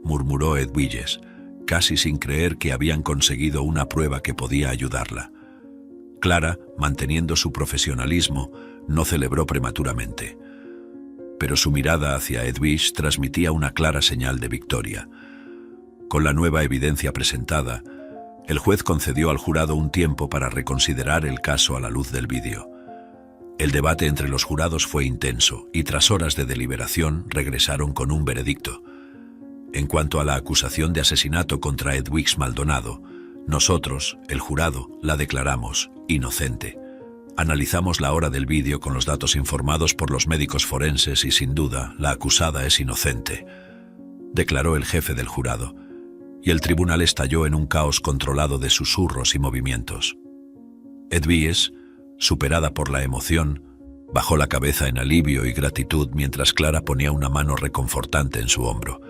murmuró Edwiges, casi sin creer que habían conseguido una prueba que podía ayudarla. Clara, manteniendo su profesionalismo, no celebró prematuramente. Pero su mirada hacia Edwige transmitía una clara señal de victoria. Con la nueva evidencia presentada, el juez concedió al jurado un tiempo para reconsiderar el caso a la luz del vídeo. El debate entre los jurados fue intenso y tras horas de deliberación regresaron con un veredicto. En cuanto a la acusación de asesinato contra Edwiges Maldonado, nosotros, el jurado, la declaramos inocente. Analizamos la hora del vídeo con los datos informados por los médicos forenses y sin duda la acusada es inocente, declaró el jefe del jurado, y el tribunal estalló en un caos controlado de susurros y movimientos. Edwiges, superada por la emoción, bajó la cabeza en alivio y gratitud mientras Clara ponía una mano reconfortante en su hombro.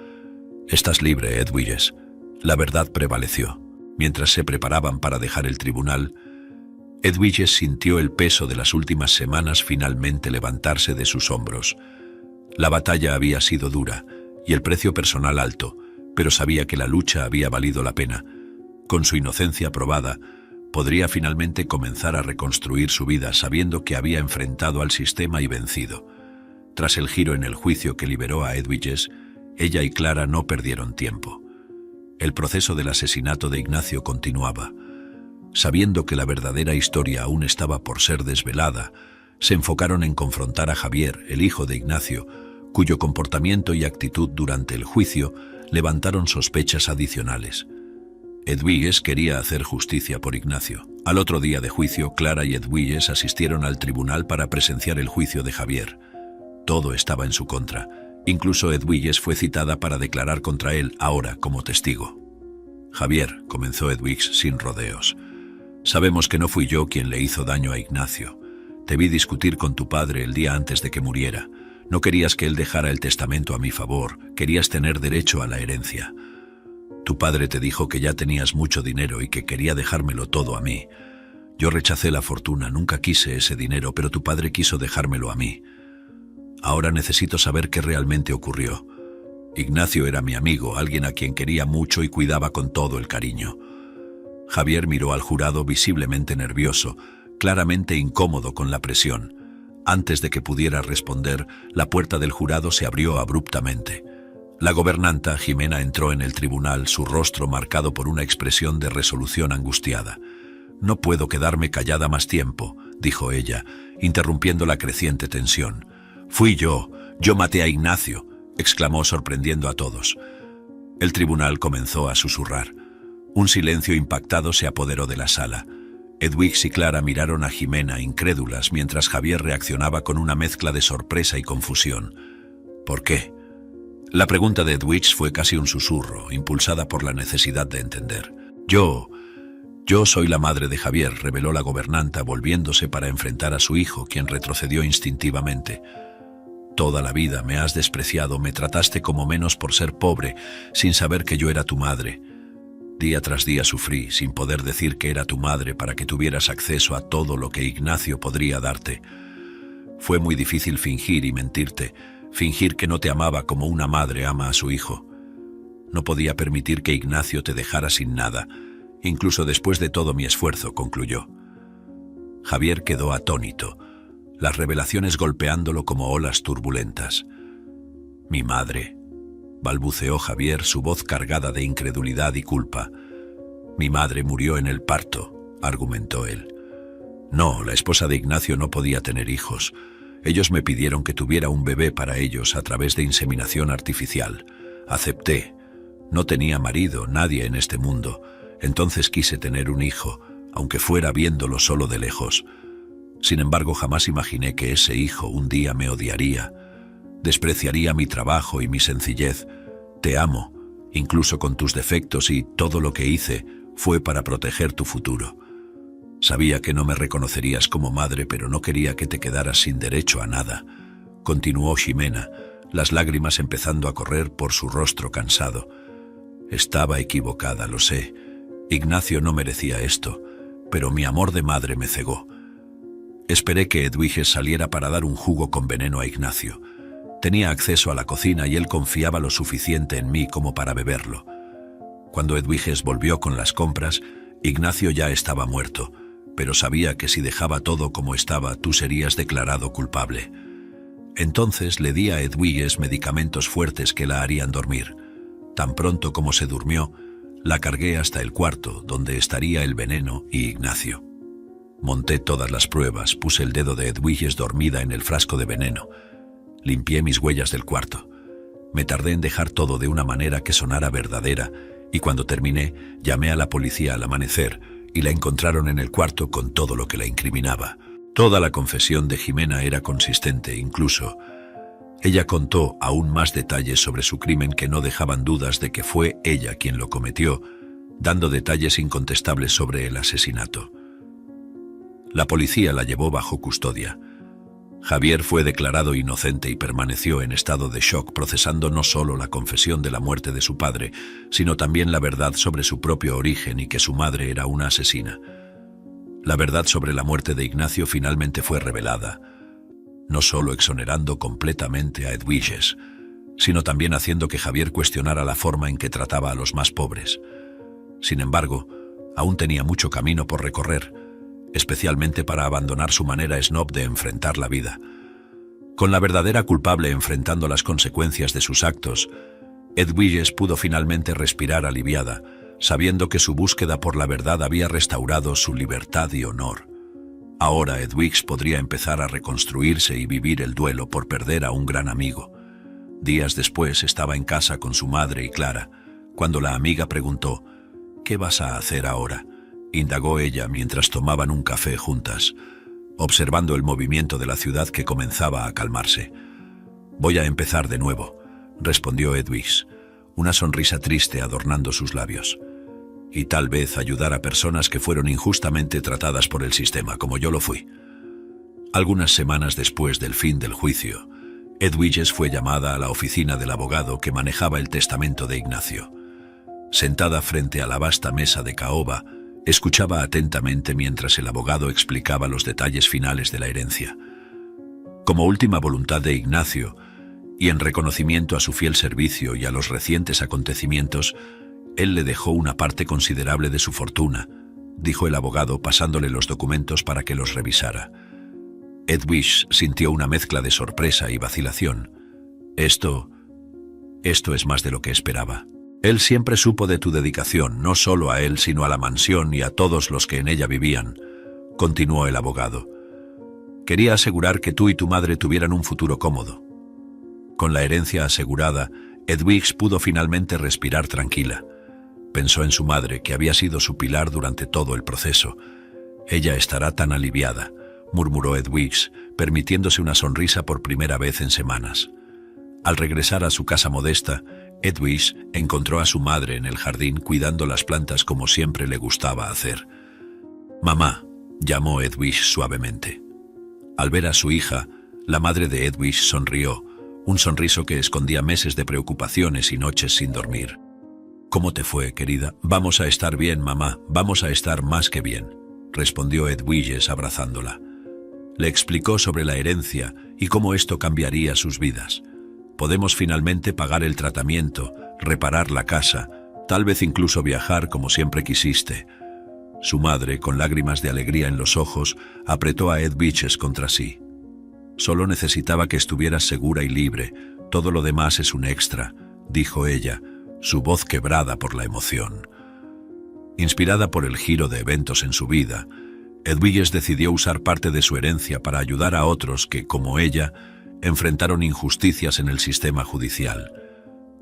Estás libre, Edwiges. La verdad prevaleció. Mientras se preparaban para dejar el tribunal, Edwiges sintió el peso de las últimas semanas finalmente levantarse de sus hombros. La batalla había sido dura y el precio personal alto, pero sabía que la lucha había valido la pena. Con su inocencia probada, podría finalmente comenzar a reconstruir su vida sabiendo que había enfrentado al sistema y vencido. Tras el giro en el juicio que liberó a Edwiges, ella y Clara no perdieron tiempo. El proceso del asesinato de Ignacio continuaba. Sabiendo que la verdadera historia aún estaba por ser desvelada, se enfocaron en confrontar a Javier, el hijo de Ignacio, cuyo comportamiento y actitud durante el juicio levantaron sospechas adicionales. Edwiges quería hacer justicia por Ignacio. Al otro día de juicio, Clara y Edwiges asistieron al tribunal para presenciar el juicio de Javier. Todo estaba en su contra. Incluso Edwiges fue citada para declarar contra él, ahora como testigo. Javier, comenzó Edwiges sin rodeos. Sabemos que no fui yo quien le hizo daño a Ignacio. Te vi discutir con tu padre el día antes de que muriera. No querías que él dejara el testamento a mi favor, querías tener derecho a la herencia. Tu padre te dijo que ya tenías mucho dinero y que quería dejármelo todo a mí. Yo rechacé la fortuna, nunca quise ese dinero, pero tu padre quiso dejármelo a mí. Ahora necesito saber qué realmente ocurrió. Ignacio era mi amigo, alguien a quien quería mucho y cuidaba con todo el cariño. Javier miró al jurado visiblemente nervioso, claramente incómodo con la presión. Antes de que pudiera responder, la puerta del jurado se abrió abruptamente. La gobernanta, Jimena, entró en el tribunal, su rostro marcado por una expresión de resolución angustiada. No puedo quedarme callada más tiempo, dijo ella, interrumpiendo la creciente tensión. Fui yo maté a Ignacio, exclamó sorprendiendo a todos. El tribunal comenzó a susurrar. Un silencio impactado se apoderó de la sala. Edwiges y Clara miraron a Jimena incrédulas mientras Javier reaccionaba con una mezcla de sorpresa y confusión. ¿Por qué? La pregunta de Edwiges fue casi un susurro, impulsada por la necesidad de entender. Yo soy la madre de Javier, reveló la gobernanta, volviéndose para enfrentar a su hijo, quien retrocedió instintivamente. Toda la vida me has despreciado, me trataste como menos por ser pobre, sin saber que yo era tu madre. Día tras día sufrí, sin poder decir que era tu madre para que tuvieras acceso a todo lo que Ignacio podría darte. Fue muy difícil fingir y mentirte, fingir que no te amaba como una madre ama a su hijo. No podía permitir que Ignacio te dejara sin nada, incluso después de todo mi esfuerzo, concluyó. Javier quedó atónito, las revelaciones golpeándolo como olas turbulentas. Mi madre, balbuceó Javier, su voz cargada de incredulidad y culpa. Mi madre murió en el parto, argumentó él. No, la esposa de Ignacio no podía tener hijos. Ellos me pidieron que tuviera un bebé para ellos a través de inseminación artificial. Acepté. No tenía marido, nadie en este mundo. Entonces quise tener un hijo, aunque fuera viéndolo solo de lejos. Sin embargo, jamás imaginé que ese hijo un día me odiaría, despreciaría mi trabajo y mi sencillez. Te amo, incluso con tus defectos, y todo lo que hice fue para proteger tu futuro. Sabía que no me reconocerías como madre, pero no quería que te quedaras sin derecho a nada. Continuó Ximena, las lágrimas empezando a correr por su rostro cansado. Estaba equivocada, lo sé. Ignacio no merecía esto, pero mi amor de madre me cegó. Esperé que Edwiges saliera para dar un jugo con veneno a Ignacio. Tenía acceso a la cocina y él confiaba lo suficiente en mí como para beberlo. Cuando Edwiges volvió con las compras, Ignacio ya estaba muerto, pero sabía que si dejaba todo como estaba, tú serías declarado culpable. Entonces le di a Edwiges medicamentos fuertes que la harían dormir. Tan pronto como se durmió, la cargué hasta el cuarto, donde estaría el veneno y Ignacio. Monté todas las pruebas, puse el dedo de Edwiges dormida en el frasco de veneno. Limpié mis huellas del cuarto. Me tardé en dejar todo de una manera que sonara verdadera, y cuando terminé, llamé a la policía al amanecer, y la encontraron en el cuarto con todo lo que la incriminaba. Toda la confesión de Ximena era consistente, incluso ella contó aún más detalles sobre su crimen que no dejaban dudas de que fue ella quien lo cometió, dando detalles incontestables sobre el asesinato. La policía la llevó bajo custodia. Javier fue declarado inocente y permaneció en estado de shock, procesando no solo la confesión de la muerte de su padre, sino también la verdad sobre su propio origen y que su madre era una asesina. La verdad sobre la muerte de Ignacio finalmente fue revelada, no solo exonerando completamente a Edwiges, sino también haciendo que Javier cuestionara la forma en que trataba a los más pobres. Sin embargo, aún tenía mucho camino por recorrer, especialmente para abandonar su manera snob de enfrentar la vida. Con la verdadera culpable enfrentando las consecuencias de sus actos, Edwiges pudo finalmente respirar aliviada, sabiendo que su búsqueda por la verdad había restaurado su libertad y honor. Ahora Edwiges podría empezar a reconstruirse y vivir el duelo por perder a un gran amigo. Días después estaba en casa con su madre y Clara, cuando la amiga preguntó: «¿Qué vas a hacer ahora?», indagó ella mientras tomaban un café juntas, observando el movimiento de la ciudad que comenzaba a calmarse. «Voy a empezar de nuevo», respondió Edwiges, una sonrisa triste adornando sus labios. «Y tal vez ayudar a personas que fueron injustamente tratadas por el sistema, como yo lo fui». Algunas semanas después del fin del juicio, Edwiges fue llamada a la oficina del abogado que manejaba el testamento de Ignacio. Sentada frente a la vasta mesa de caoba, escuchaba atentamente mientras el abogado explicaba los detalles finales de la herencia. Como última voluntad de Ignacio, y en reconocimiento a su fiel servicio y a los recientes acontecimientos, él le dejó una parte considerable de su fortuna, dijo el abogado pasándole los documentos para que los revisara. Edwiges sintió una mezcla de sorpresa y vacilación. Esto es más de lo que esperaba. Él siempre supo de tu dedicación, no solo a él, sino a la mansión y a todos los que en ella vivían, continuó el abogado. Quería asegurar que tú y tu madre tuvieran un futuro cómodo. Con la herencia asegurada, Edwiges pudo finalmente respirar tranquila. Pensó en su madre, que había sido su pilar durante todo el proceso. Ella estará tan aliviada, murmuró Edwiges, permitiéndose una sonrisa por primera vez en semanas. Al regresar a su casa modesta, Edwiges encontró a su madre en el jardín cuidando las plantas como siempre le gustaba hacer. «Mamá», llamó Edwiges suavemente. Al ver a su hija, la madre de Edwiges sonrió, un sonriso que escondía meses de preocupaciones y noches sin dormir. «¿Cómo te fue, querida?» «Vamos a estar bien, mamá, vamos a estar más que bien», respondió Edwiges abrazándola. Le explicó sobre la herencia y cómo esto cambiaría sus vidas. «Podemos finalmente pagar el tratamiento, reparar la casa, tal vez incluso viajar como siempre quisiste». Su madre, con lágrimas de alegría en los ojos, apretó a Edwiges contra sí. «Solo necesitaba que estuvieras segura y libre, todo lo demás es un extra», dijo ella, su voz quebrada por la emoción. Inspirada por el giro de eventos en su vida, Edwiges decidió usar parte de su herencia para ayudar a otros que, como ella, enfrentaron injusticias en el sistema judicial.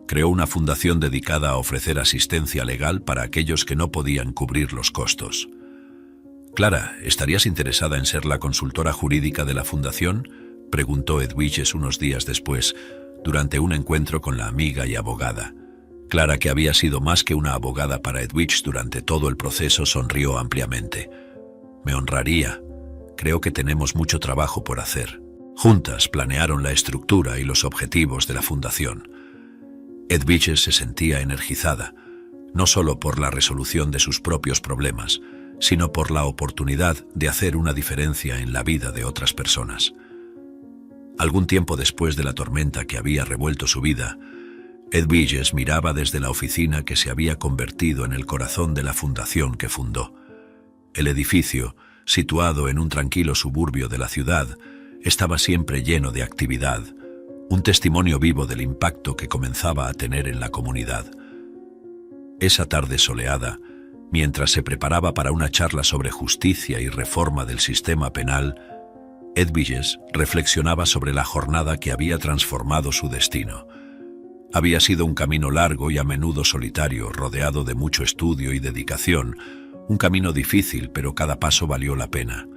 Creó una fundación dedicada a ofrecer asistencia legal para aquellos que no podían cubrir los costos. Clara, ¿estarías interesada en ser la consultora jurídica de la fundación?, preguntó Edwiges unos días después, durante un encuentro con la amiga y abogada. Clara, que había sido más que una abogada para Edwiges durante todo el proceso, sonrió ampliamente. Me honraría. Creo que tenemos mucho trabajo por hacer. Juntas planearon la estructura y los objetivos de la fundación. Edwiges se sentía energizada, no solo por la resolución de sus propios problemas, sino por la oportunidad de hacer una diferencia en la vida de otras personas. Algún tiempo después de la tormenta que había revuelto su vida, Edwiges miraba desde la oficina que se había convertido en el corazón de la fundación que fundó. El edificio, situado en un tranquilo suburbio de la ciudad, estaba siempre lleno de actividad, un testimonio vivo del impacto que comenzaba a tener en la comunidad. Esa tarde soleada, mientras se preparaba para una charla sobre justicia y reforma del sistema penal, Edwiges reflexionaba sobre la jornada que había transformado su destino. Había sido un camino largo y a menudo solitario, rodeado de mucho estudio y dedicación, un camino difícil, pero cada paso valió la pena.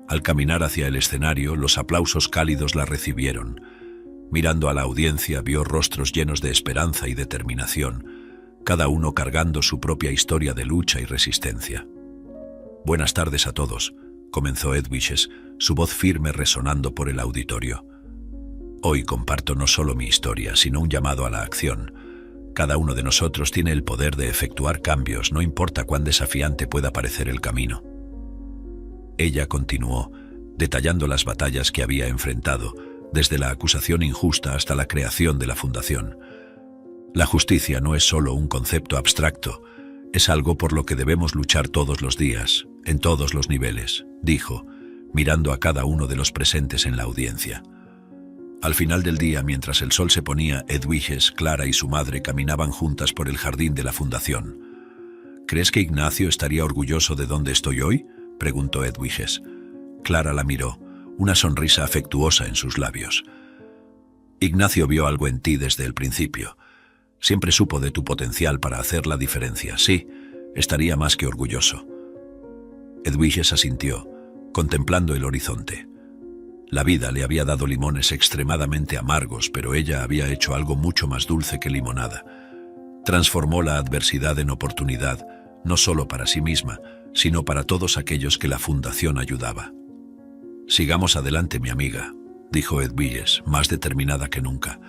Al caminar hacia el escenario, los aplausos cálidos la recibieron. Mirando a la audiencia, vio rostros llenos de esperanza y determinación, cada uno cargando su propia historia de lucha y resistencia. Buenas tardes a todos, comenzó Edwiges, su voz firme resonando por el auditorio. Hoy comparto no solo mi historia, sino un llamado a la acción. Cada uno de nosotros tiene el poder de efectuar cambios, no importa cuán desafiante pueda parecer el camino. Ella continuó, detallando las batallas que había enfrentado, desde la acusación injusta hasta la creación de la fundación. La justicia no es solo un concepto abstracto, es algo por lo que debemos luchar todos los días, en todos los niveles, dijo, mirando a cada uno de los presentes en la audiencia. Al final del día, mientras el sol se ponía, Edwiges, Clara y su madre caminaban juntas por el jardín de la fundación. ¿Crees que Ignacio estaría orgulloso de dónde estoy hoy?, preguntó Edwiges. Clara la miró, una sonrisa afectuosa en sus labios. Ignacio vio algo en ti desde el principio. Siempre supo de tu potencial para hacer la diferencia. Sí, estaría más que orgulloso. Edwiges asintió, contemplando el horizonte. La vida le había dado limones extremadamente amargos, pero ella había hecho algo mucho más dulce que limonada. Transformó la adversidad en oportunidad, no solo para sí misma, sino para todos aquellos que la fundación ayudaba. Sigamos adelante, mi amiga, dijo Edwiges, más determinada que nunca.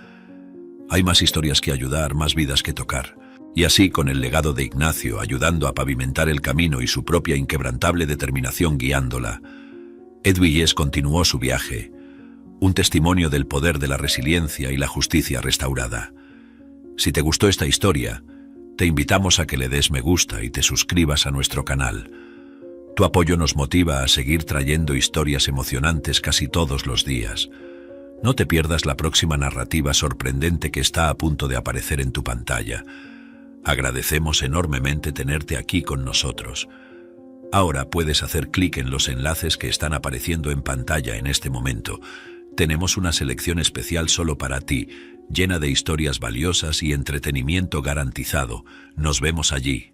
Hay más historias que ayudar, más vidas que tocar. Y así, con el legado de Ignacio ayudando a pavimentar el camino y su propia inquebrantable determinación guiándola, Edwiges continuó su viaje, un testimonio del poder de la resiliencia y la justicia restaurada. Si te gustó esta historia, te invitamos a que le des me gusta y te suscribas a nuestro canal. Tu apoyo nos motiva a seguir trayendo historias emocionantes casi todos los días. No te pierdas la próxima narrativa sorprendente que está a punto de aparecer en tu pantalla. Agradecemos enormemente tenerte aquí con nosotros. Ahora puedes hacer clic en los enlaces que están apareciendo en pantalla en este momento. Tenemos una selección especial solo para ti, llena de historias valiosas y entretenimiento garantizado. Nos vemos allí.